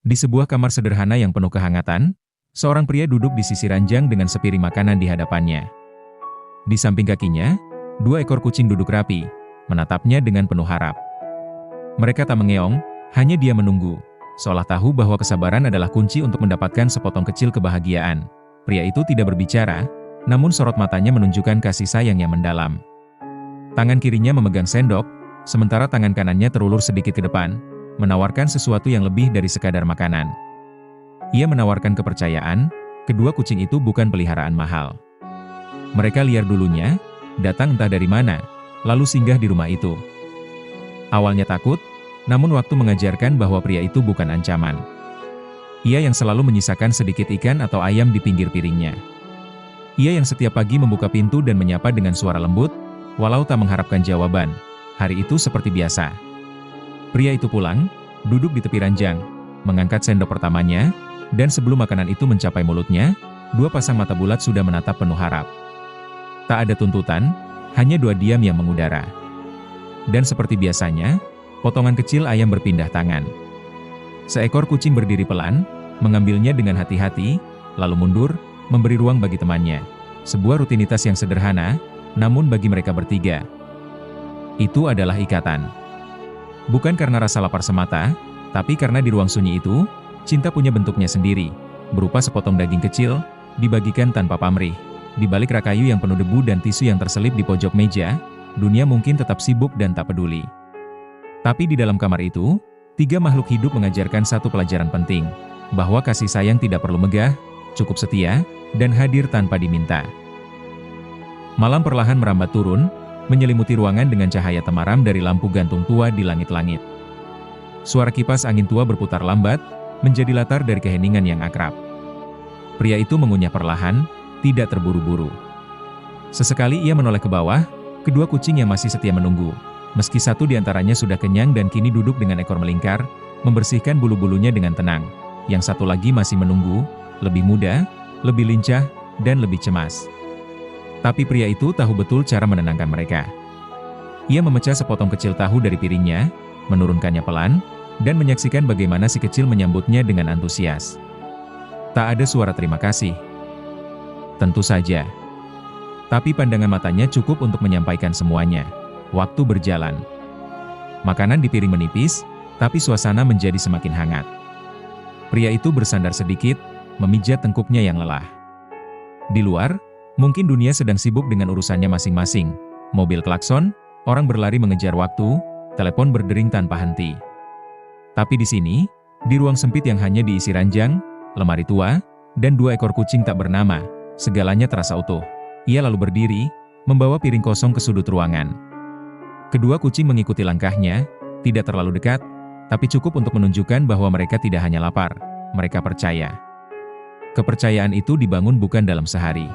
Di sebuah kamar sederhana yang penuh kehangatan, seorang pria duduk di sisi ranjang dengan sepiring makanan di hadapannya. Di samping kakinya, dua ekor kucing duduk rapi, menatapnya dengan penuh harap. Mereka tak mengeong, hanya dia menunggu, seolah tahu bahwa kesabaran adalah kunci untuk mendapatkan sepotong kecil kebahagiaan. Pria itu tidak berbicara, namun sorot matanya menunjukkan kasih sayang yang mendalam. Tangan kirinya memegang sendok, sementara tangan kanannya terulur sedikit ke depan, menawarkan sesuatu yang lebih dari sekadar makanan. Ia menawarkan kepercayaan, kedua kucing itu bukan peliharaan mahal. Mereka liar dulunya, datang entah dari mana, lalu singgah di rumah itu. Awalnya takut, namun waktu mengajarkan bahwa pria itu bukan ancaman. Ia yang selalu menyisakan sedikit ikan atau ayam di pinggir piringnya. Ia yang setiap pagi membuka pintu dan menyapa dengan suara lembut, walau tak mengharapkan jawaban. Hari itu seperti biasa. Pria itu pulang, duduk di tepi ranjang, mengangkat sendok pertamanya, dan sebelum makanan itu mencapai mulutnya, dua pasang mata bulat sudah menatap penuh harap. Tak ada tuntutan, hanya dua diam yang mengudara. Dan seperti biasanya, potongan kecil ayam berpindah tangan. Seekor kucing berdiri pelan, mengambilnya dengan hati-hati, lalu mundur, memberi ruang bagi temannya. Sebuah rutinitas yang sederhana, namun bagi mereka bertiga, itu adalah ikatan. Bukan karena rasa lapar semata, tapi karena di ruang sunyi itu, cinta punya bentuknya sendiri, berupa sepotong daging kecil, dibagikan tanpa pamrih. Di balik rak kayu yang penuh debu dan tisu yang terselip di pojok meja, dunia mungkin tetap sibuk dan tak peduli. Tapi di dalam kamar itu, tiga makhluk hidup mengajarkan satu pelajaran penting, bahwa kasih sayang tidak perlu megah, cukup setia, dan hadir tanpa diminta. Malam perlahan merambat turun, menyelimuti ruangan dengan cahaya temaram dari lampu gantung tua di langit-langit. Suara kipas angin tua berputar lambat, menjadi latar dari keheningan yang akrab. Pria itu mengunyah perlahan, tidak terburu-buru. Sesekali ia menoleh ke bawah, kedua kucing yang masih setia menunggu. Meski satu di antaranya sudah kenyang dan kini duduk dengan ekor melingkar, membersihkan bulu-bulunya dengan tenang. Yang satu lagi masih menunggu, lebih muda, lebih lincah, dan lebih cemas. Tapi pria itu tahu betul cara menenangkan mereka. Ia memecah sepotong kecil tahu dari piringnya, menurunkannya pelan, dan menyaksikan bagaimana si kecil menyambutnya dengan antusias. Tak ada suara terima kasih. Tentu saja. Tapi pandangan matanya cukup untuk menyampaikan semuanya. Waktu berjalan. Makanan di piring menipis, tapi suasana menjadi semakin hangat. Pria itu bersandar sedikit, memijat tengkuknya yang lelah. Di luar, mungkin dunia sedang sibuk dengan urusannya masing-masing. Mobil klakson, orang berlari mengejar waktu, telepon berdering tanpa henti. Tapi di sini, di ruang sempit yang hanya diisi ranjang, lemari tua, dan dua ekor kucing tak bernama, segalanya terasa utuh. Ia lalu berdiri, membawa piring kosong ke sudut ruangan. Kedua kucing mengikuti langkahnya, tidak terlalu dekat, tapi cukup untuk menunjukkan bahwa mereka tidak hanya lapar, mereka percaya. Kepercayaan itu dibangun bukan dalam sehari,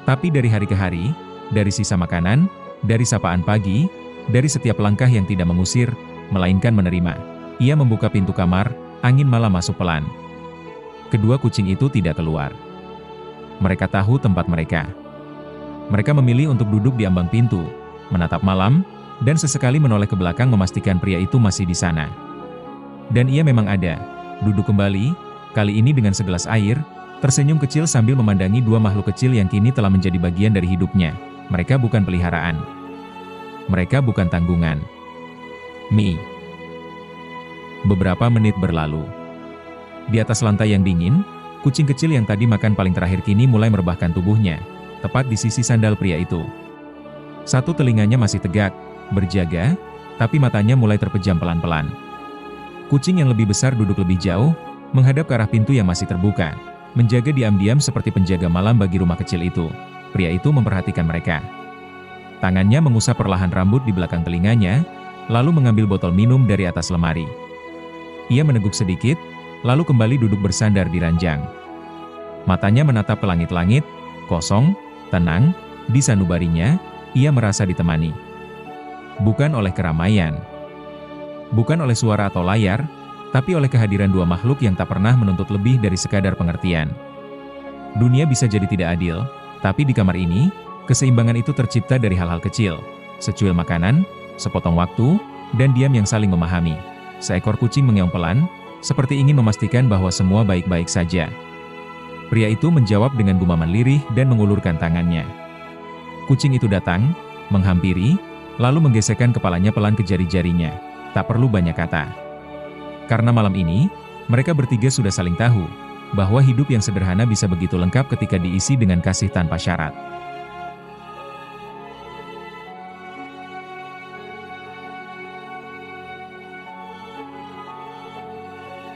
tapi dari hari ke hari, dari sisa makanan, dari sapaan pagi, dari setiap langkah yang tidak mengusir, melainkan menerima. Ia membuka pintu kamar, angin malam masuk pelan. Kedua kucing itu tidak keluar. Mereka tahu tempat mereka. Mereka memilih untuk duduk di ambang pintu, menatap malam, dan sesekali menoleh ke belakang memastikan pria itu masih di sana. Dan ia memang ada, duduk kembali, kali ini dengan segelas air, tersenyum kecil sambil memandangi dua makhluk kecil yang kini telah menjadi bagian dari hidupnya. Mereka bukan peliharaan. Mereka bukan tanggungan. Mi. Beberapa menit berlalu. Di atas lantai yang dingin, kucing kecil yang tadi makan paling terakhir kini mulai merebahkan tubuhnya, tepat di sisi sandal pria itu. Satu telinganya masih tegak, berjaga, tapi matanya mulai terpejam pelan-pelan. Kucing yang lebih besar duduk lebih jauh, menghadap ke arah pintu yang masih terbuka, menjaga diam-diam seperti penjaga malam bagi rumah kecil itu. Pria itu memperhatikan mereka. Tangannya mengusap perlahan rambut di belakang telinganya, lalu mengambil botol minum dari atas lemari. Ia meneguk sedikit, lalu kembali duduk bersandar di ranjang. Matanya menatap ke langit-langit, kosong, tenang, di sanubarinya, ia merasa ditemani. Bukan oleh keramaian, bukan oleh suara atau layar, tapi oleh kehadiran dua makhluk yang tak pernah menuntut lebih dari sekadar pengertian. Dunia bisa jadi tidak adil, tapi di kamar ini, keseimbangan itu tercipta dari hal-hal kecil. Secuil makanan, sepotong waktu, dan diam yang saling memahami. Seekor kucing mengeong pelan, seperti ingin memastikan bahwa semua baik-baik saja. Pria itu menjawab dengan gumaman lirih dan mengulurkan tangannya. Kucing itu datang, menghampiri, lalu menggesekkan kepalanya pelan ke jari-jarinya. Tak perlu banyak kata. Karena malam ini, mereka bertiga sudah saling tahu bahwa hidup yang sederhana bisa begitu lengkap ketika diisi dengan kasih tanpa syarat.